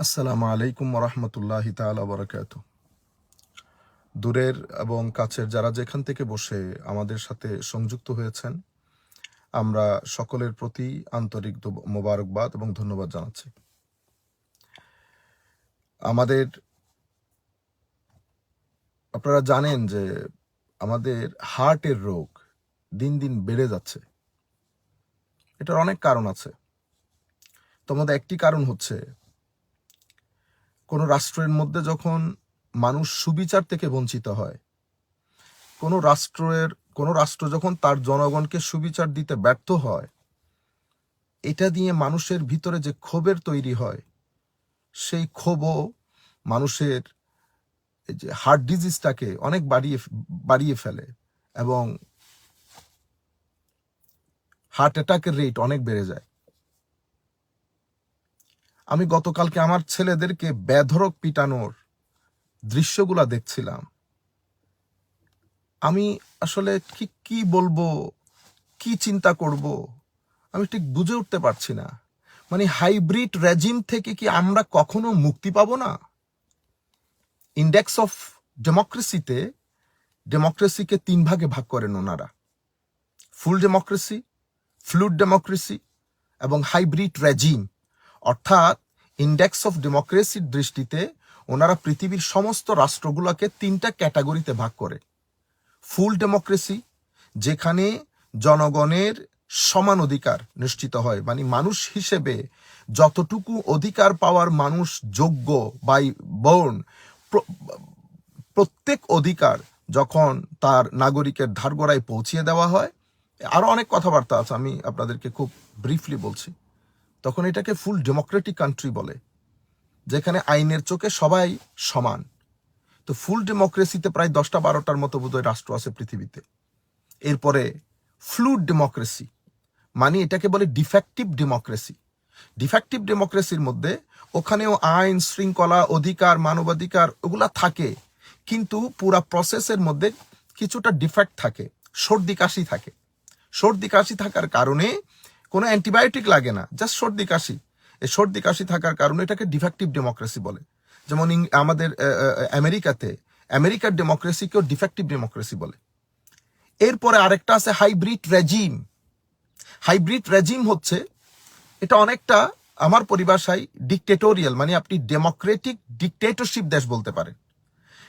আসসালামু আলাইকুম ওরহমতুল্লাহি তাআলা বারাকাতুহু। দূরের এবং কাছের যারা যেখান থেকে বসে আমাদের সাথে সংযুক্ত হয়েছেন, আমরা সকলের প্রতি আন্তরিক মোবারকবাদ এবং ধন্যবাদ জানাচ্ছি। আপনারা জানেন যে আমাদের হার্টের রোগ দিন দিন বেড়ে যাচ্ছে। এটার অনেক কারণ আছে। তোমাদের একটি কারণ হচ্ছে, কোনো রাষ্ট্রের মধ্যে যখন মানুষ সুবিচার থেকে বঞ্চিত হয়, কোনো রাষ্ট্র যখন তার জনগণকে সুবিচার দিতে ব্যর্থ হয়, এটা দিয়ে মানুষের ভিতরে যে ক্ষোভের তৈরি হয়, সেই ক্ষোভও মানুষের যে হার্ট ডিজিজটাকে অনেক বাড়িয়ে ফেলে এবং হার্ট অ্যাটাকের রেট অনেক বেড়ে যায়। আমি গতকালকে আমার ছেলেদেরকে বেধড়ক পিটানোর দৃশ্যগুলা দেখছিলাম। আমি আসলে কি বলবো, কি চিন্তা করব, আমি ঠিক বুঝে উঠতে পারছি না। মানে হাইব্রিড রেজিম থেকে কি আমরা কখনো মুক্তি পাবো না? ইন্ডেক্স অফ ডেমোক্রেসিকে 3 ভাগে ভাগ করেন ওনারা: ফুল ডেমোক্রেসি, ফ্লুইড ডেমোক্রেসি এবং হাইব্রিড রেজিম। অর্থাৎ ইন্ডেক্স অফ ডেমোক্রেসির দৃষ্টিতে ওনারা পৃথিবীর সমস্ত রাষ্ট্রগুলোকে 3টা ক্যাটাগরিতে ভাগ করে। ফুল ডেমোক্রেসি, যেখানে জনগণের সমান অধিকার নিশ্চিত হয়, মানে মানুষ হিসেবে যতটুকু অধিকার পাওয়ার মানুষ যোগ্য বাই বর্ন, প্রত্যেক অধিকার যখন তার নাগরিকের ধারগোড়ায় পৌঁছিয়ে দেওয়া হয়। আরো অনেক কথাবার্তা আছে, আমি আপনাদেরকে খুব ব্রিফলি বলছি। তখন এটাকে ফুল ডেমোক্রেটিক কান্ট্রি বলে, যেখানে আইনের চোখে সবাই সমান। তো ফুল ডেমোক্রেসিতে প্রায় 10টা-12টার মতো বোধহয় রাষ্ট্র আছে পৃথিবীতে। এরপরে ফ্লুইড ডেমোক্রেসি, মানে এটাকে বলে ডিফেক্টিভ ডেমোক্রেসি। ডিফেক্টিভ ডেমোক্রেসির মধ্যে ওখানেও আইন শৃঙ্খলা, অধিকার, মানবাধিকার ওগুলা থাকে, কিন্তু পুরা প্রসেসের মধ্যে কিছুটা ডিফেক্ট থাকে, সর্দি কাশি থাকে। সর্দি কাশি থাকার কারণে কোনো অ্যান্টিবায়োটিক লাগে না, জাস্ট সর্দি কাশি। এই সর্দি কাশি থাকার কারণে এটাকে ডিফেক্টিভ ডেমোক্রেসি বলে। যেমন আমাদের আমেরিকার ডেমোক্রেসিকেও ডিফেক্টিভ ডেমোক্রেসি বলে। এরপরে আরেকটা আছে হাইব্রিড রেজিম। হাইব্রিড রেজিম হচ্ছে, এটা অনেকটা আমার পরিভাষায় ডিকটেটোরিয়াল, মানে আপনি ডেমোক্রেটিক ডিকটেটরশিপ দেশ বলতে পারেন।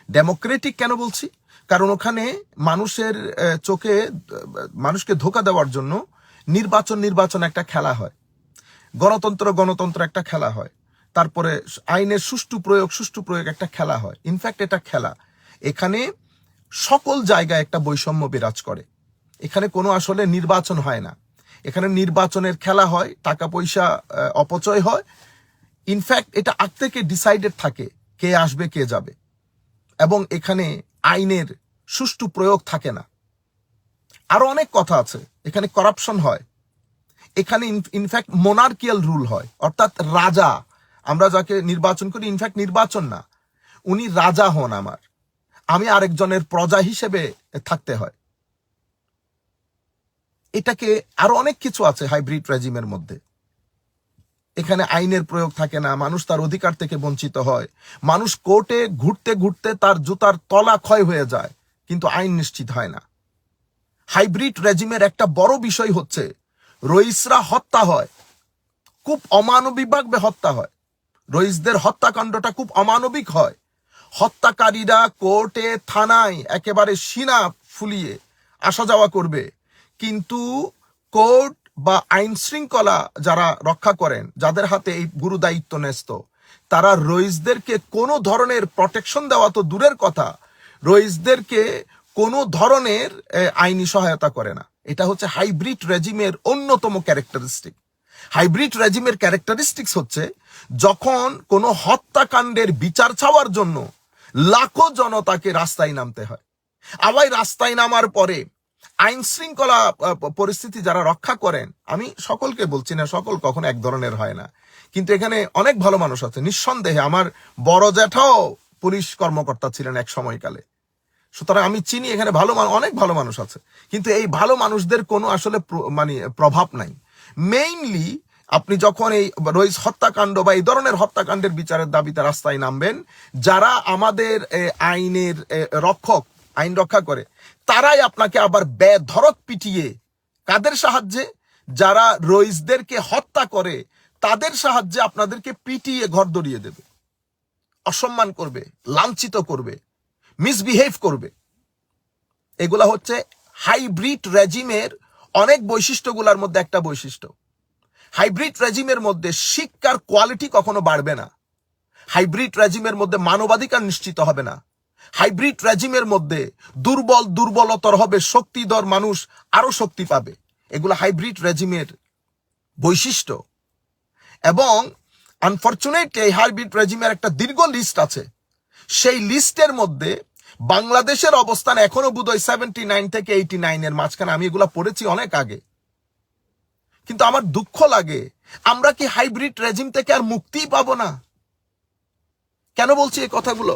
ডেমোক্রেটিক কেন বলছি? কারণ ওখানে মানুষের চোখে মানুষকে ধোঁকা দেওয়ার জন্য নির্বাচন একটা খেলা হয়, গণতন্ত্র একটা খেলা হয়, তারপরে আইনের সুষ্ঠু প্রয়োগ একটা খেলা হয়। ইনফ্যাক্ট এটা খেলা, এখানে সকল জায়গায় একটা বৈষম্য বিরাজ করে। এখানে কোনো আসলে নির্বাচন হয় না, এখানে নির্বাচনের খেলা হয়, টাকা পয়সা অপচয় হয়। ইনফ্যাক্ট এটা আগ থেকে ডিসাইডেড থাকে কে আসবে কে যাবে, এবং এখানে আইনের সুষ্ঠু প্রয়োগ থাকে না। আরো অনেক কথা আছে। এখানে করাপশন হয়, এখানে ইনফ্যাক্ট মোনার্কিয়াল রুল হয়, অর্থাৎ রাজা, আমরা যাকে নির্বাচন করি, ইনফ্যাক্ট নির্বাচন না, উনি রাজা হন, আমি আরেকজনের প্রজা হিসেবে থাকতে হয়। এটাকে আরো অনেক কিছু আছে হাইব্রিড রেজিমের মধ্যে। এখানে আইনের প্রয়োগ থাকে না, মানুষ তার অধিকার থেকে বঞ্চিত হয়, মানুষ কোর্টে ঘুরতে ঘুরতে তার জুতার তলা ক্ষয় হয়ে যায়, কিন্তু আইন নিশ্চিত হয় না। হাইব্রিড রেজিমের একটা বড় বিষয় হচ্ছে রইসরা হত্যা হয়, খুব অমানবিকভাবে হত্যা হয়। রইসদের হত্যাকাণ্ডটা খুব অমানবিক হয়। হত্যাকারীরা কোর্টে থানায় একেবারে সিনা ফুলিয়ে আসা যাওয়া করবে, কিন্তু কোর্ট বা আইন শৃঙ্খলা যারা রক্ষা করেন, যাদের হাতে এই গুরু দায়িত্ব ন্যস্ত, তারা রইসদেরকে কোনো ধরনের প্রটেকশন দেওয়া তো দূরের কথা, রইসদেরকে কোনো ধরনের আইনি সহায়তা করে না। এটা হচ্ছে হাইব্রিড রেজিমের অন্যতম ক্যারেক্টারিস্টিক। হাইব্রিড রেজিমের ক্যারেক্টারিস্টিক্স হচ্ছে, যখন কোনো হত্যাকাণ্ডের বিচার চাওয়ার জন্য লাখো জনতাকে রাস্তায় নামতে হয়, আবার রাস্তায় নামার পরে আইন শৃঙ্খলা পরিস্থিতি যারা রক্ষা করেন, আমি সকলকে বলছি না, সকল কখনো এক ধরনের হয় না, কিন্তু এখানে অনেক ভালো মানুষ আছে নিঃসন্দেহে। আমার বড় জ্যাঠাও পুলিশ কর্মকর্তা ছিলেন এক সময়কালে, সুতরাং আমি চিনি এখানে অনেক ভালো মানুষ আছে, কিন্তু এই ভালো মানুষদের কোনো আসলে মানে প্রভাব নাই। মেইনলি আপনি যখন এই রইস হত্যাকাণ্ড বা এই ধরনের হত্যাকাণ্ডের বিচারের দাবিতে রাস্তায় নামবেন, যারা আমাদের আইনের রক্ষক, আইন রক্ষা করে, তারাই আপনাকে আবার বেধড়ক পিটিয়ে, কাদের সাহায্যে? যারা রইসদেরকে হত্যা করে তাদের সাহায্যে আপনাদেরকে পিটিয়ে ঘর দড়িয়ে দেবে, অসম্মান করবে, লাঞ্ছিত করবে, মিসবিহেভ করবে। এগুলা হচ্ছে হাইব্রিড রেজিমের অনেক বৈশিষ্ট্যগুলোর মধ্যে একটা বৈশিষ্ট্য। হাইব্রিড রেজিমের মধ্যে শিক্ষার কোয়ালিটি কখনো বাড়বে না। হাইব্রিড রেজিমের মধ্যে মানবাধিকার নিশ্চিত হবে না। হাইব্রিড রেজিমের মধ্যে দুর্বলতর হবে, শক্তিধর মানুষ আরো শক্তি পাবে। এগুলো হাইব্রিড রেজিমের বৈশিষ্ট্য। এবং আনফরচুনেটলি এই হাইব্রিড রেজিমের একটা দীর্ঘ লিস্ট আছে। সেই লিস্টের মধ্যে বাংলাদেশের অবস্থান এখনো বোধহয় 79 থেকে 89 এর মাঝখানে। আমি এগুলা পড়েছি অনেক আগে। কিন্তু আমার দুঃখ লাগে, আমরা কি হাইব্রিড রেজিম থেকে আর মুক্তিই পাবো না? কেন বলছি এই কথাগুলো?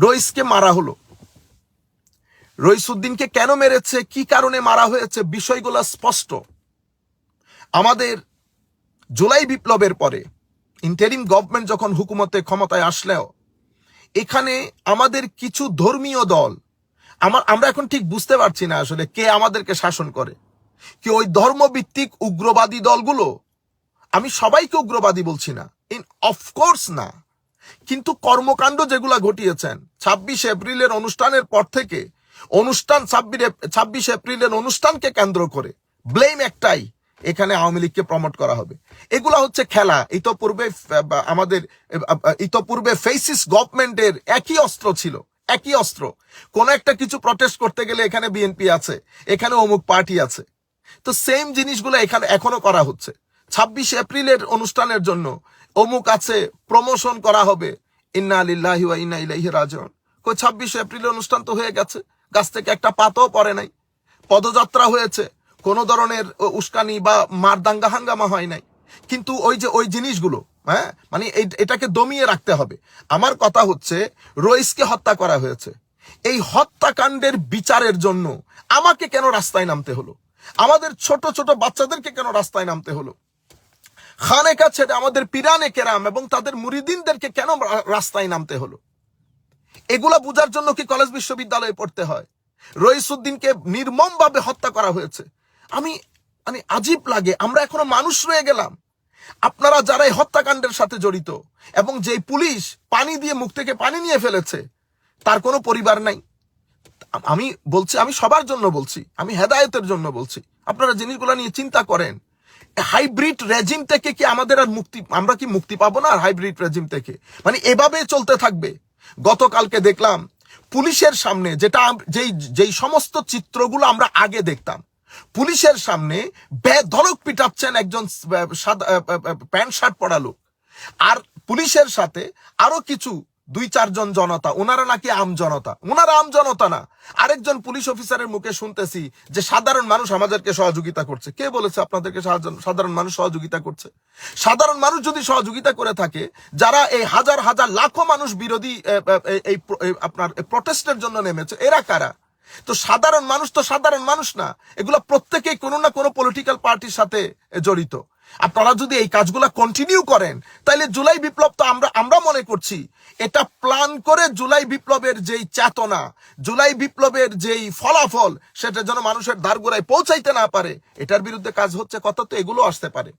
রইসকে মারা হলো, রইসুদ্দিনকে কেন মেরেছে, কি কারণে মারা হয়েছে, বিষয়গুলো স্পষ্ট। আমাদের জুলাই বিপ্লবের পরে ইন্টারিম গভর্নমেন্ট যখন হুকুমতে ক্ষমতায় আসলেও এখানে আমাদের কিছু ধর্মীয় দল, আমরা এখন ঠিক বুঝতে পারছি না আসলে কে আমাদেরকে শাসন করে। কি ওই ধর্মভিত্তিক উগ্রবাদী দলগুলো? আমি সবাইকে উগ্রবাদী বলছি না, অফকোর্স না, কিন্তু কর্মকাণ্ড যেগুলা ঘটিয়েছেন 26 এপ্রিলের অনুষ্ঠানের পর থেকে, 26 এপ্রিলের অনুষ্ঠানকে কেন্দ্র করে ব্লেম একটাই, এখানে আওয়ামী লীগকে প্রমোট করা হবে। এগুলা হচ্ছে খেলা। ইতোপূর্বে ফেসিস গভর্নমেন্টের একই অস্ত্র ছিল, একই অস্ত্র। কোন একটা কিছু প্রটেস্ট করতে গেলে এখানে বিএনপি আছে, এখানে অমুক পার্টি আছে। তো সেম জিনিসগুলো এখানে এখনো করা হচ্ছে। 26 এপ্রিলের অনুষ্ঠানের জন্য অমুক আছে, প্রমোশন করা হবে, ইন্না লিল্লাহি ওয়া ইন্না ইলাইহি রাজিউন। 26 এপ্রিলের অনুষ্ঠান তো হয়ে গেছে, গাছ থেকে একটা পাতাও পড়ে নাই। পদযাত্রা হয়েছে, কোনো ধরনের উস্কানি বা মারদাঙ্গা হাঙ্গামা হয় নাই। কিন্তু ওই জিনিসগুলো, মানে এটাকে দমিয়ে রাখতে হবে। আমার কথা হচ্ছে, রইসকে হত্যা করা হয়েছে, এই হত্যাকাণ্ডের বিচারের জন্য আমাকে কেন রাস্তায় নামতে হলো? আমাদের ছোট ছোট বাচ্চাদেরকে কেন রাস্তায় নামতে হলো? খানেকা ছেড়ে আমাদের পিরানে কেরাম এবং তাদের মুরিদিনদেরকে কেন রাস্তায় নামতে হলো? এগুলা বুঝার জন্য কি কলেজ বিশ্ববিদ্যালয়ে পড়তে হয়? রইসুদ্দিনকে নির্মমভাবে হত্যা করা হয়েছে। মানে আজীব লাগে, আমরা এখনো মানুষ রয়ে গেলাম। আপনারা যারা এই হত্যাকাণ্ডের সাথে জড়িত, এবং যেই পুলিশ পানি দিয়ে মুখ থেকে পানি নিয়ে ফেলেছে, তার কোনো পরিবার নাই। আমি বলছি, আমি সবার জন্য বলছি, আমি হেদায়েতের জন্য বলছি, আপনারা জিনিসগুলো নিয়ে চিন্তা করেন। হাইব্রিড রেজিম থেকে কি আমাদের আর আমরা কি মুক্তি পাবো না হাইব্রিড রেজিম থেকে? মানে এভাবে চলতে থাকবে। গতকালকে দেখলাম পুলিশের সামনে, যেই সমস্ত চিত্রগুলো আমরা আগে দেখতাম, পুলিশের সামনে বেধড়ক পিটাচ্ছেন একজন প্যান্ট শার্ট পরা লোক, আর পুলিশের সাথে আরো কিছু 2-4 জন জনতা। ওনারা নাকি আম জনতা। ওনারা আম জনতা না। আরেকজন পুলিশ অফিসারের মুখে শুনতেছি যে সাধারণ মানুষ আমাদেরকে সহযোগিতা করছে। কে বলেছে আপনাদেরকে সাধারণ মানুষ সহযোগিতা করছে? সাধারণ মানুষ যদি সহযোগিতা করে থাকে, যারা এই হাজার হাজার লাখো মানুষ বিরোধী এই আপনার প্রটেস্টের জন্য নেমেছে, এরা কারা? তো সাধারণ মানুষ তো সাধারণ মানুষ না, এগুলো প্রত্যেকেই কোনো না কোনো পলিটিক্যাল পার্টির সাথে জড়িত। আপনারা যদি এই কাজগুলা কন্টিনিউ করেন, তাহলে জুলাই বিপ্লব তো আমরা মনে করছি এটা প্ল্যান করে জুলাই বিপ্লবের যেই চেতনা, জুলাই বিপ্লবের যেই ফলাফল, সেটা যেন মানুষের দ্বারগোড়ায় পৌঁছাইতে না পারে, এটার বিরুদ্ধে কাজ হচ্ছে। কথা তো এগুলো আসতে পারে।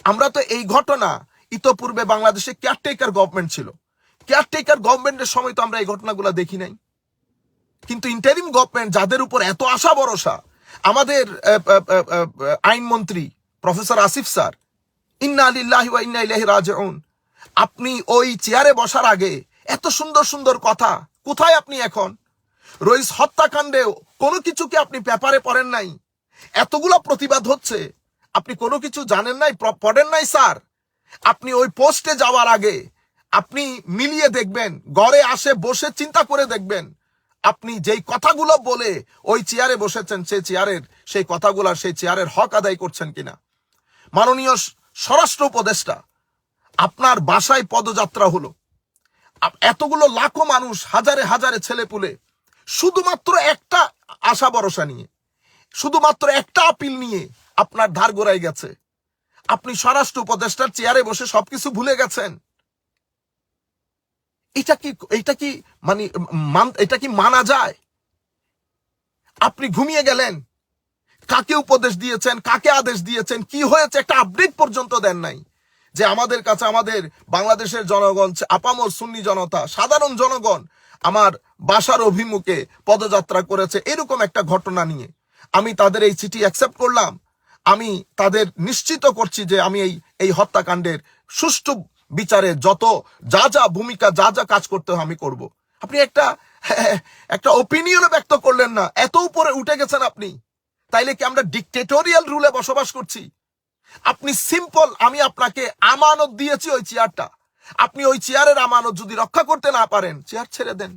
আমরা তো এই ঘটনা, ইতোপূর্বে বাংলাদেশে কেয়ারটেকার গভর্নমেন্ট ছিল, কেয়ারটেকার গভর্নমেন্টের সময় তো আমরা এই ঘটনাগুলো দেখি নাই। কিন্তু ইন্টারিম গভর্নমেন্ট, যাদের উপর এত আশা ভরসা, আমাদের আইনমন্ত্রী প্রফেসর আসিফ স্যার, ইন্না লিল্লাহি ওয়া ইন্না ইলাইহি রাজিউন, আপনি ওই চেয়ারে বসার আগে এত সুন্দর সুন্দর কথা, কোথায় আপনি এখন? রইস হত্যাকাণ্ডে কোনো কিছু কি আপনি পেপারে পড়েন নাই? এতগুলো প্রতিবাদ হচ্ছে, আপনি কোনো কিছু জানেন নাই, পড়েন নাই স্যার? আপনি ওই পোস্টে যাওয়ার আগে আপনি মিলিয়ে দেখবেন, ঘরে আসে বসে চিন্তা করে দেখবেন, আপনি যেই কথাগুলো বলে ওই চেয়ারে বসেছেন, সেই কথাগুলার, সেই চেয়ারের হক আদায় করছেন কিনা। মাননীয় স্বরাষ্ট্র উপদেষ্টা, আপনার বাসায় পদযাত্রা হলো, এতগুলো লাখো মানুষ, হাজারে হাজারে ছেলেপুলে, শুধুমাত্র একটা আশা ভরসা নিয়ে, শুধুমাত্র একটা আপিল নিয়ে আপনার ধার গোড়ায় গেছে। আপনি স্বরাষ্ট্র উপদেষ্টার চেয়ারে বসে সবকিছু ভুলে গেছেন। এটা কি মানা যায়? আপনি ঘুমিয়ে গেলেন। কাকে উপদেশ দিয়েছেন, কাকে আদেশ দিয়েছেন, কি হয়েছে একটা আপডেট পর্যন্ত দেন নাই। যে আমাদের কাছে, আমাদের বাংলাদেশের জনগণ, আপামর সুন্নি জনতা, সাধারণ জনগণ আমার বাসার অভিমুখে পদযাত্রা করেছে এরকম একটা ঘটনা নিয়ে আমি তাদের এই চিঠি অ্যাকসেপ্ট করলাম। আমি তাদের নিশ্চিত করছি যে আমি এই হত্যাকাণ্ডের সুষ্ঠু বিচারে যত যা ভূমিকা, যা কাজ করতে হয় আমি করব। আপনি একটা ওপিনিয়নও ব্যক্ত করলেন না, এত উপরে উঠে গেছেন আপনি। তাইলে কি আমরা ডিক্টেটোরিয়াল রুলে বসবাস করছি? আপনি সিম্পল, আমি আপনাকে আমানত দিয়েছি ওই চেয়ারটা, আপনি ওই চেয়ারের আমানত যদি রক্ষা করতে না পারেন, চেয়ার ছেড়ে দেন।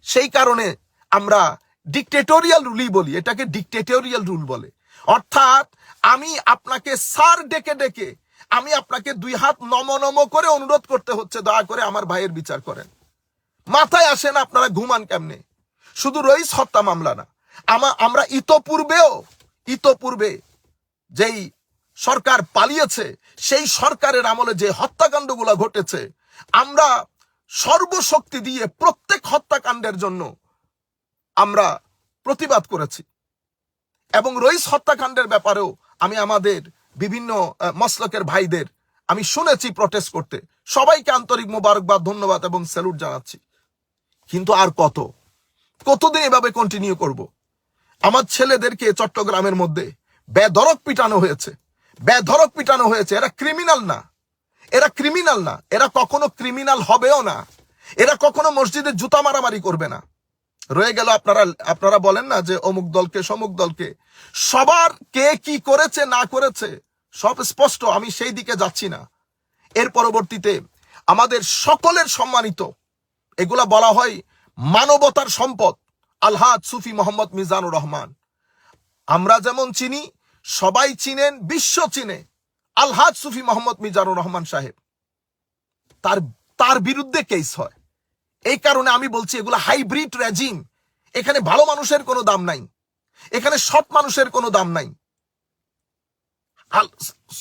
সেই কারণে আমরা ডিক্টেটোরিয়াল রুলই বলি, এটাকে ডিক্টেটোরিয়াল রুল বলে। অর্থাৎ আমি আপনাকে স্যার ডেকে ডেকে আমি আপনাকে দুই হাত নম করে অনুরোধ করতে হচ্ছে, দয়া করে আমার ভাইয়ের বিচার করেন। মাথায় আসে না আপনারা ঘুমান কেমনে? শুধু রইস হত্যা মামলা না, আমরা ইতোপূর্বে যেই সরকার পালিয়েছে সেই সরকারের আমলে যে হত্যাকাণ্ডগুলো ঘটেছে, আমরা সর্বশক্তি দিয়ে প্রত্যেক হত্যাকাণ্ডের জন্য আমরা প্রতিবাদ করেছি। এবং রইস হত্যাকাণ্ডের ব্যাপারেও আমি আমাদের বিভিন্ন মসলকের ভাইদের আমি শুনেছি প্রটেস্ট করতে। সবাইকে আন্তরিক মোবারকবাদ, ধন্যবাদ এবং স্যালুট জানাচ্ছি। কিন্তু আর কতদিন এভাবে কন্টিনিউ করব? আমার ছেলেদেরকে চট্টগ্রামের মধ্যে বেধড়ক পিটানো হয়েছে। এরা ক্রিমিনাল না, এরা কখনো ক্রিমিনাল হবেও না, এরা কখনো মসজিদে জুতা মারামারি করবে না। রয়ে গেল আপনারা বলেন না যে অমুক দলকে সমুক দলকে, সবার কে কি করেছে না করেছে সব স্পষ্ট, আমি সেই দিকে যাচ্ছি না। এর পরবর্তীতে আমাদের সকলের সম্মানিত, এগুলা বলা হয় মানবতার সম্পদ, আলহাজ সুফি মোহাম্মদ মিজানুর রহমান। আমরা যেমন চিনি, সবাই চিনেন, বিশ্ব চিনে আলহাজ সুফি মোহাম্মদ মিজানুর রহমান সাহেব। তার বিরুদ্ধে কেস হয়। এই কারণে আমি বলছি এগুলো হাইব্রিড রেজিম। এখানে ভালো মানুষের কোনো দাম নাই, এখানে সৎ মানুষের কোনো দাম নাই।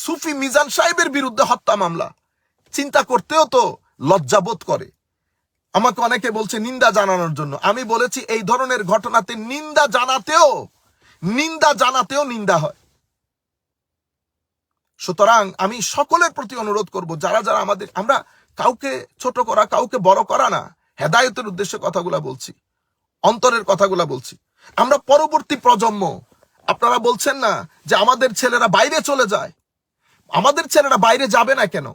সুফি মিজান সাহেবের বিরুদ্ধে হত্যা মামলা, চিন্তা করতেও তো লজ্জাবোধ করে। আমাকে অনেকে বলছে নিন্দা জানানোর জন্য, আমি বলেছি এই ধরনের ঘটনাতে নিন্দা জানাতেও নিন্দা হয়। সুতরাং আমি সকলের প্রতি অনুরোধ করব, যারা আমরা কাউকে ছোট করা, কাউকে বড় করা না, হেদায়েতের উদ্দেশ্যে কথাগুলা বলছি, অন্তরের কথাগুলা বলছি। আমরা পরবর্তী প্রজন্ম, আপনারা বলছেন না যে আমাদের ছেলেরা বাইরে চলে যায়, আমাদের ছেলেরা বাইরে যাবে না কেন?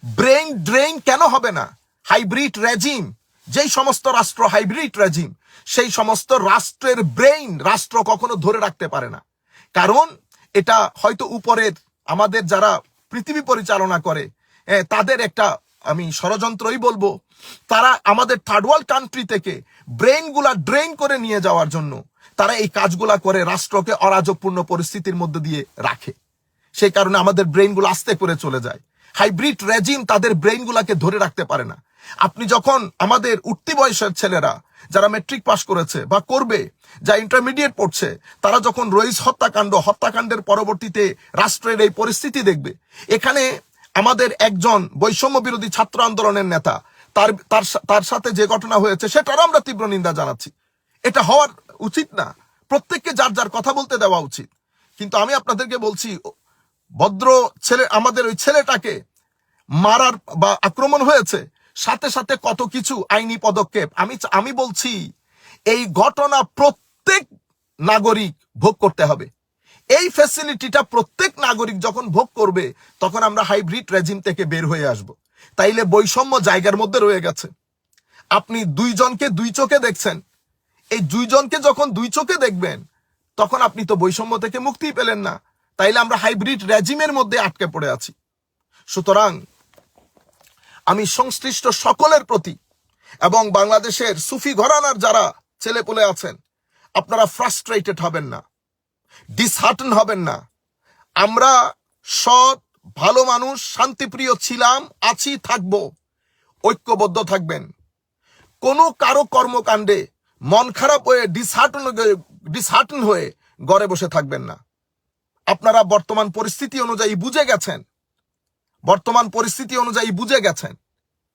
ব্রেইন ড্রেইন কেন হবে না? হাইব্রিড রেজিম, যেই সমস্ত রাষ্ট্র হাইব্রিড রেজিম, সেই সমস্ত রাষ্ট্রের ব্রেইন রাষ্ট্র কখনো ধরে রাখতে পারে না। কারণ এটা হয়তো উপরের আমাদের যারা পৃথিবী পরিচালনা করে তাদের একটা, আমি ষড়যন্ত্রই বলবো, তারা আমাদের থার্ড ওয়ার্ল্ড কান্ট্রি থেকে ব্রেইনগুলা ড্রেইন করে নিয়ে যাওয়ার জন্য তারা এই কাজগুলা করে, রাষ্ট্রকে অরাজকপূর্ণ পরিস্থিতির মধ্যে দিয়ে রাখে। সেই কারণে আমাদের ব্রেইনগুলো আস্তে করে চলে যায়। হাইব্রিড রেজিম তাদের ব্রেইনগুলাকে ধরে রাখতে পারে না। আপনি যখন আমাদের উঠতি বয়সের ছেলেরা যারা মেট্রিক পাস করেছে বা করবে, যা ইন্টারমিডিয়েট পড়ছে, তারা যখন রইস হত্যাকাণ্ডের পরবর্তীতে রাষ্ট্রের এই পরিস্থিতি দেখবে, এখানে আমাদের একজন বৈষম্য বিরোধী ছাত্র আন্দোলনের নেতা, তার সাথে যে ঘটনা হয়েছে সেটারও আমরা তীব্র নিন্দা জানাচ্ছি। এটা হওয়ার উচিত না, প্রত্যেককে যার যার কথা বলতে দেওয়া উচিত। কিন্তু আমি আপনাদেরকে বলছি, ভদ্র ছেলে, আমাদের ওই ছেলেটাকে মারার বা আক্রমণ হয়েছে, সাথে সাথে কত কিছু আইনি পদক্ষেপ। আমি বলছি এই ঘটনা প্রত্যেক নাগরিক ভোগ করতে হবে। এই ফ্যাসিলিটিটা প্রত্যেক নাগরিক যখন ভোগ করবে, তখন আমরা হাইব্রিড রেজিম থেকে বের হয়ে আসব। তাইলে বৈষম্য জায়গার মধ্যে রয়ে গেছে। আপনি দুইজনকে দুই চোখে দেখছেন, এই দুইজনকে যখন দুই চোখে দেখবেন, তখন আপনি তো বৈষম্য থেকে মুক্তি পেলেন না। তাইলে আমরা হাইব্রিড রেজিমের মধ্যে আটকে পড়ে আছি। সুতরাং আমি সংশ্লিষ্ট সকলের প্রতি, এবং বাংলাদেশের সুফি ঘরানার যারা ছেলেপুলে আছেন, আপনারা ফ্রাস্ট্রেটেড হবেন না, ডিসহার্টন হবেন না। আমরা সৎ ভালো মানুষ, শান্তিপ্রিয় ছিলাম, আছি, থাকবো। ঐক্যবদ্ধ থাকবেন। কারো কর্মকাণ্ডে মন খারাপ হয়ে ডিসহার্টন হয়ে ঘরে বসে থাকবেন না। আপনারা বর্তমান পরিস্থিতি অনুযায়ী বুঝে গেছেন,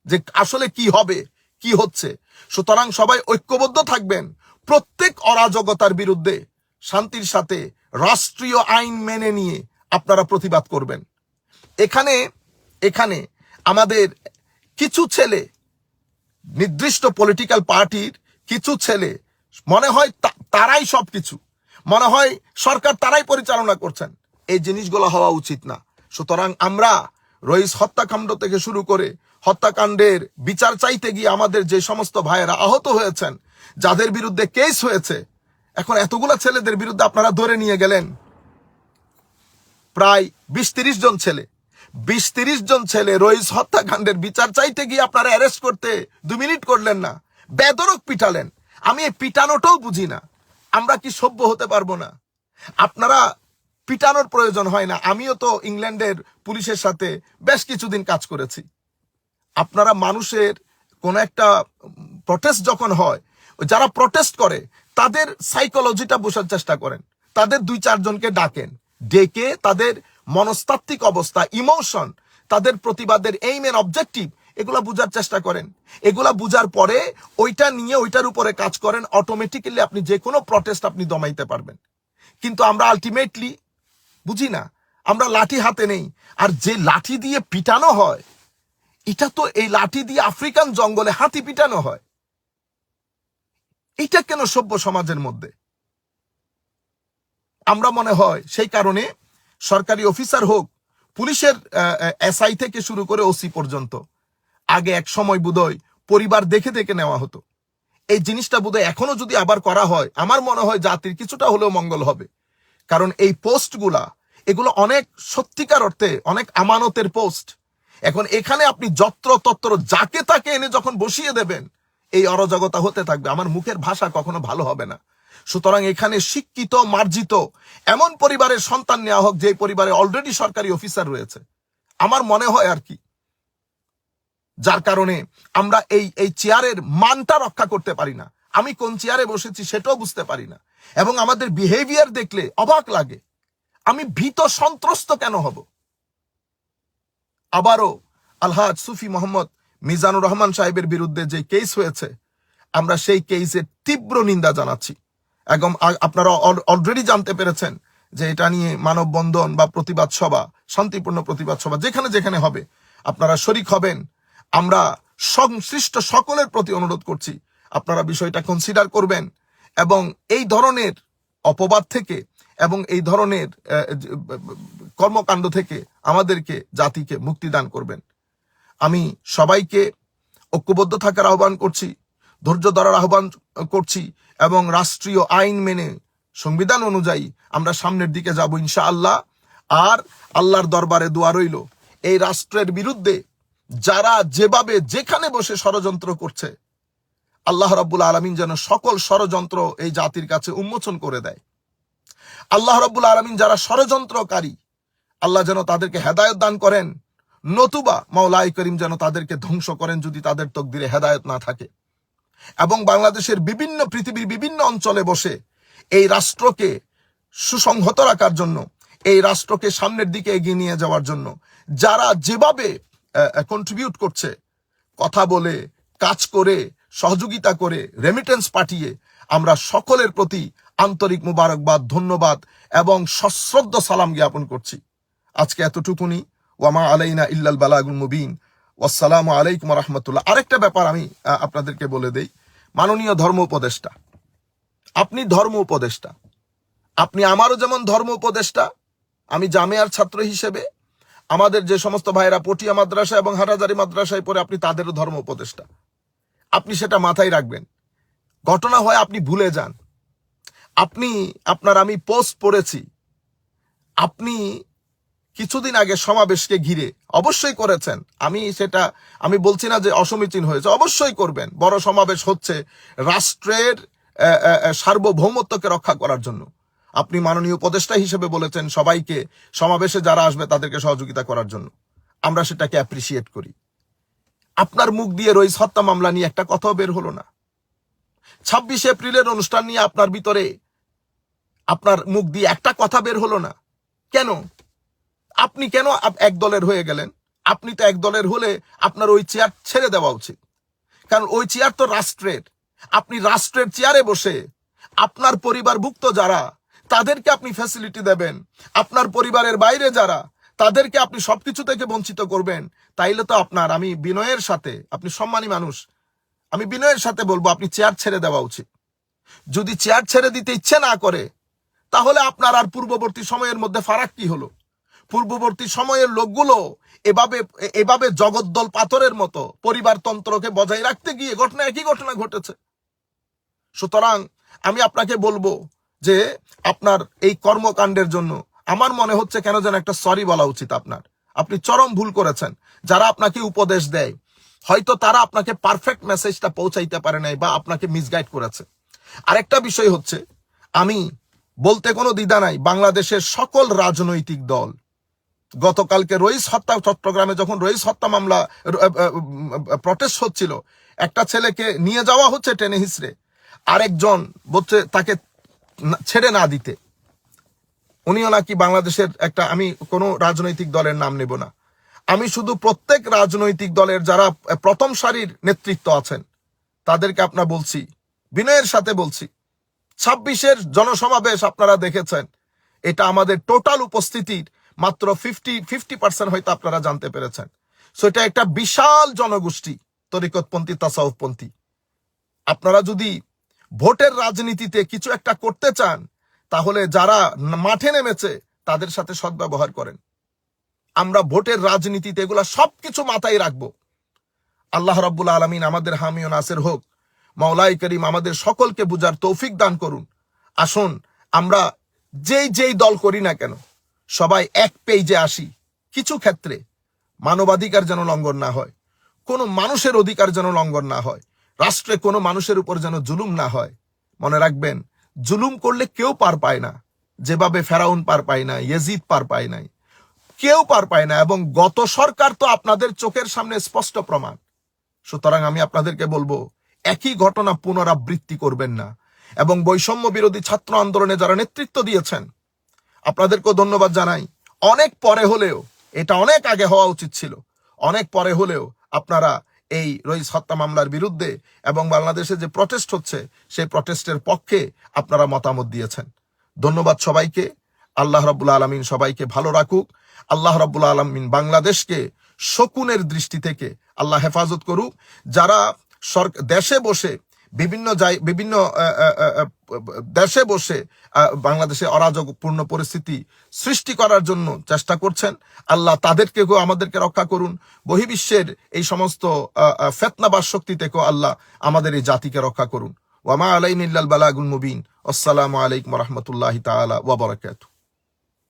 যে আসলে কি হবে, কি হচ্ছে। সুতরাং সবাই ঐক্যবদ্ধ থাকবেন, প্রত্যেক অরাজকতার বিরুদ্ধে শান্তির সাথে রাষ্ট্রীয় আইন মেনে নিয়ে আপনারা প্রতিবাদ করবেন। এখানে আমাদের কিছু ছেলে, নির্দিষ্ট পলিটিক্যাল পার্টির কিছু ছেলে মনে হয় তারাই সবকিছু, মনে হয় সরকার তারাই পরিচালনা করছেন। এই জিনিসগুলো হওয়া উচিত না। সুতরাং আমরা রইস হত্যাকাণ্ড থেকে শুরু করে হত্যাকাণ্ডের বিচার চাইতে গিয়ে আমাদের যে সমস্ত ভাইয়েরা আহত হয়েছেন, যাদের বিরুদ্ধে কেস হয়েছে, এখন এতগুলা ছেলেদের বিরুদ্ধে আপনারা ধরে নিয়ে গেলেন প্রায় 20-30 জন ছেলে। 20-30 জন ছেলে রইস হত্যাকাণ্ডের বিচার চাইতে গিয়ে আপনারা অ্যারেস্ট করতে 2 মিনিট করলেন না, বেদরক পিটালেন। আমি এই পিটানোটাও বুঝি না। আমরা কি সভ্য হতে পারবো না? আপনারা পিটানোর প্রয়োজন হয় না। আমিও তো ইংল্যান্ডের পুলিশের সাথে বেশ কিছুদিন কাজ করেছি। আপনারা মানুষের কোন একটা প্রটেস্ট যখন হয়, যারা প্রটেস্ট করে তাদের সাইকোলজিটা বোঝার চেষ্টা করেন, তাদের 2-4 জনকে ডাকেন, ডেকে তাদের মনস্তাত্ত্বিক অবস্থা, ইমোশন, তাদের প্রতিবাদের এইম এন্ড অবজেক্টিভ, এগুলা বুঝার চেষ্টা করেন। এগুলা বুঝার পরে ওইটা নিয়ে ওইটার উপরে কাজ করেন, অটোমেটিক্যালি আপনি যে কোনো প্রটেস্ট আপনি দমাইতে পারবেন। কিন্তু আমরা আলটিমেটলি বুঝি না, আমরা লাঠি হাতে নেই। আর যে লাঠি দিয়ে পিটানো হয়, এটা তো এই লাঠি দিয়ে আফ্রিকান জঙ্গলে হাতি পিটানো হয়। এটা কেন সভ্য সমাজের মধ্যে? আমরা মনে হয় সেই কারণে সরকারি অফিসার হোক, পুলিশের এসআই থেকে শুরু করে ওসি পর্যন্ত, আগে এক সময় বোধহয় পরিবার দেখে দেখে নেওয়া হতো। এই জিনিসটা বোধহয় এখনো যদি আবার করা হয়, আমার মনে হয় জাতির কিছুটা হলেও মঙ্গল হবে। কারণ এই পোস্টগুলা, এগুলো অনেক সত্যিকার অর্থে অনেক আমানতের পোস্ট। এখন এখানে আপনি যত্র তত্র যাকে তাকে এনে যখন বসিয়ে দেবেন, এই অরাজকতা হতে থাকবে। আমার মুখের ভাষা কখনো ভালো হবে না। সুতরাং এখানে শিক্ষিত, মার্জিত এমন পরিবারের সন্তান নেওয়া হোক, যে পরিবারে অলরেডি সরকারি অফিসার রয়েছে, আমার মনে হয় আর কি। যার কারণে আমরা এই চেয়ারের মানটা রক্ষা করতে পারি না। আমি কোন চেয়ারে বসেছি সেটাও বুঝতে পারি না, এবং আমাদের বিহেভিয়ার দেখলে অবাক লাগে। আমি ভীত সন্ত্রস্ত কেন হব? আবারও আলহাজ সুফি মোহাম্মদ মিজানুর রহমান সাহেবের বিরুদ্ধে যে কেস হয়েছে, আমরা সেই কেসের তীব্র নিন্দা জানাচ্ছি। এবং আপনারা অলরেডি জানতে পেরেছেন যে এটা নিয়ে মানববন্ধন বা প্রতিবাদ সভা, শান্তিপূর্ণ প্রতিবাদ সভা যেখানে যেখানে হবে, আপনারা শরিক হবেন। আমরা সংশ্লিষ্ট সকলের প্রতি অনুরোধ করছি, আপনারা বিষয়টা কনসিডার করবেন এবং এই ধরনের অপবাদ থেকে এবং এই ধরনের কর্মকাণ্ড থেকে আমাদেরকে, জাতিকে মুক্তি দান করবেন। আমি সবাইকে ঐক্যবদ্ধ থাকার আহ্বান করছি, ধৈর্য ধরার আহ্বান করছি, এবং রাষ্ট্রীয় আইন মেনে সংবিধান অনুযায়ী আমরা সামনের দিকে যাব ইনশাআল্লাহ। আর আল্লাহর দরবারে দোয়া রইল, এই রাষ্ট্রের বিরুদ্ধে যারা যেভাবে যেখানে বসে ষড়যন্ত্র করছে, আল্লাহ রাব্বুল আলামিন যেন সকল ষড়যন্ত্র এই জাতির কাছে উন্মোচন করে দেয়। আল্লাহ রাব্বুল আলামিন যারা ষড়যন্ত্রকারী, আল্লাহ যেন তাদেরকে হেদায়েত দান করেন, নতুবা মাওলাই করিম যেন তাদেরকে ধ্বংস করেন যদি তাদের তকদিরে হেদায়েত না থাকে। এবং বাংলাদেশের পৃথিবীর বিভিন্ন অঞ্চলে বসে এই রাষ্ট্রকে সুসংহত রাখার জন্য, এই রাষ্ট্রকে সামনের দিকে এগিয়ে নিয়ে যাওয়ার জন্য যারা যেভাবে কন্ট্রিবিউট করছে, কথা বলে, কাজ করে, সহযোগিতা করে, রেমিটেন্স পাঠিয়ে, আমরা সকলের প্রতি আন্তরিক মুবারকবাদ, ধন্যবাদ এবং সশ্রদ্ধ সালাম জ্ঞাপন করছি। আজকে এতটুকুনি। ওয়ামা আলাইনা ইল্লাল বালাগুল মুবিন। ওয়াসসালামু আলাইকুম ওয়া রাহমাতুল্লাহ। আরেকটা ব্যাপার আমি আপনাদেরকে বলে দেই, মাননীয় ধর্ম উপদেষ্টা, আপনি ধর্ম উপদেষ্টা, আপনি আমারও যেমন ধর্ম উপদেষ্টা, আমি জামিয়ার ছাত্র হিসেবে আমাদের যে সমস্ত ভাইরা পটিয়া মাদ্রাসা এবং হাটাজারি মাদ্রাসায় পড়ে, আপনি তাদেরও ধর্ম উপদেষ্টা। আপনি সেটা মাথায় রাখবেন। ঘটনা হয় আপনি ভুলে যান। আমি পোস্ট পড়েছি, আপনি কিছুদিন আগে সমাবেশকে ঘিরে অবশ্যই করেছেন। আমি বলছি না যে অসমীচীন হয়েছে, অবশ্যই করবেন। বড় সমাবেশ হচ্ছে রাষ্ট্রের সার্বভৌমত্বকে রক্ষা করার জন্য। আপনি মাননীয় উপদেষ্টা হিসেবে বলেছেন সবাইকে, সমাবেশে যারা আসবে তাদেরকে সহযোগিতা করার জন্য। আমরা সেটাকে অ্যাপ্রিসিয়েট করি। আপনার মুখ দিয়ে রইস হত্যা মামলা নিয়ে একটা কথাও বের হলো না। 26 এপ্রিলের অনুষ্ঠান নিয়ে আপনার ভিতরে, আপনার মুখ দিয়ে একটা কথা বের হলো না। কেন? আপনি কেন এক দলের হয়ে গেলেন? আপনি তো এক দলের হলে আপনার ওই চেয়ার ছেড়ে দেওয়া উচিত, কারণ ওই চেয়ার তো রাষ্ট্রের। আপনি রাষ্ট্রের চেয়ারে বসে আপনার পরিবারভুক্ত যারা, তাদেরকে আপনি ফ্যাসিলিটি দেবেন, আপনার পরিবারের বাইরে যারা, তাদেরকে আপনি সবকিছু থেকে বঞ্চিত করবেন। তাইলে তো আপনার, আমি বিনয়ের সাথে, আপনি সম্মানী মানুষ, আমি বিনয়ের সাথে বলবো আপনি চেয়ার ছেড়ে দেওয়া উচিত। যদি চেয়ার ছেড়ে দিতে ইচ্ছে না করে, তাহলে আপনার আর পূর্ববর্তী সময়ের মধ্যে ফারাক কি হলো? পূর্ববর্তী সময়ের লোকগুলো এভাবে জগদ্দল পাথরের মতো পরিবারতন্ত্রকে বজায় রাখতে গিয়ে একই ঘটনা ঘটেছে। সুতরাং আমি আপনাকে বলবো যে আপনার এই কর্মকাণ্ডের জন্য আমার মনে হচ্ছে কেন যেন একটা সরি বলা উচিত আপনার। আপনি চরম ভুল করেছেন। যারা আপনাকে উপদেশ দেয়, হয়তো তারা আপনাকে পারফেক্ট মেসেজটা পৌঁছাইতে পারে নাই বা আপনাকে মিসগাইড করেছে। আরেকটা বিষয় হচ্ছে, আমি বলতে কোনো দ্বিধা নাই, বাংলাদেশের সকল রাজনৈতিক দল গতকালকে রইস হত্যা, চট্টগ্রামে যখন রইস হত্যা মামলা প্রটেস্ট হচ্ছিল, একটা ছেলেকে নিয়ে যাওয়া হচ্ছে টেনে হিসড়ে, আরেকজন বলছে তাকে ছেড়ে না দিতে। উনিও নাকি বাংলাদেশের একটা, আমি কোনো রাজনৈতিক দলের নাম নেব না, আমি শুধু প্রত্যেক রাজনৈতিক দলের যারা প্রথম সারির নেতৃত্ব আছেন তাদেরকে আপনার বলছি, বিনয়ের সাথে বলছি, 26-এর জনসমাবেশ আপনারা দেখেছেন, এটা আমাদের টোটাল উপস্থিতির মাত্র 50% হয়তো আপনারা জানতে পেরেছেন। সো এটা একটা বিশাল জনগোষ্ঠী, তরিকতপন্থী, তাসাউফপন্থী। আপনারা যদি ভোটের রাজনীতিতে কিছু একটা করতে চান, তাহলে যারা মাঠে নেমেছে তাদের সাথে সদ্ব্যবহার করেন। আমরা ভোটের রাজনীতিতে এগুলা সবকিছু মাথায় রাখবো। আল্লাহ রাব্বুল আলামিন আমাদের হামি ও নাসির হোক। মাওলাই করিম আমাদের সকলকে বুঝার তৌফিক দান করুন। আসুন আমরা যেই দল করি না কেন, সবাই এক পেজে আসি। কিছু ক্ষেত্রে মানবাধিকার যেন লঙ্ঘন না হয়, কোনো মানুষের অধিকার যেন লঙ্ঘন না হয়, রাষ্ট্রে কোনো মানুষের উপর যেন জুলুম না হয়। মনে রাখবেন, জুলুম করলে কেউ পার পায় না। যেভাবে ফেরাউন পার পায় না, ইয়াজিদ পার পায় নাই, কেউ পার পায় না। এবং গত সরকার তো আপনাদের চোখের সামনে স্পষ্ট প্রমাণ। সুতরাং আমি আপনাদেরকে বলবো, একই ঘটনা পুনরাবৃত্তি করবেন না। এবং বৈষম্য বিরোধী ছাত্র আন্দোলনে যারা নেতৃত্ব দিয়েছেন, আপনাদেরকেও ধন্যবাদ জানাই। অনেক পরে হলেও, এটা অনেক আগে হওয়া উচিত ছিল, অনেক পরে হলেও আপনারা এই রইস হত্যা মামলার বিরুদ্ধে এবং বাংলাদেশে যে প্রটেস্ট হচ্ছে সেই প্রটেস্টের পক্ষে আপনারা মতামত দিয়েছেন। ধন্যবাদ সবাইকে। আল্লাহ রাব্বুল আলামিন সবাইকে ভালো রাখুক। আল্লাহ রাব্বুল আলামিন বাংলাদেশকে শকুনের দৃষ্টি থেকে আল্লাহ হেফাজত করুক। যারা দেশে বসে বিভিন্ন দেশে বসে বাংলাদেশে অরাজকপূর্ণ পরিস্থিতি সৃষ্টি করার জন্য চেষ্টা করছেন, আল্লাহ তাদেরকেও আমাদেরকে রক্ষা করুন। বহির্বিশ্বের এই সমস্ত ফিতনাবাজ শক্তি থেকেও আল্লাহ আমাদের এই জাতিকে রক্ষা করুন। ওয়া মা আলাইনা ইল্লাল বালাগুল মুবিন। আসসালামু আলাইকুম ওয়া রাহমাতুল্লাহি তাআলা ওয়া বারাকাতুহু।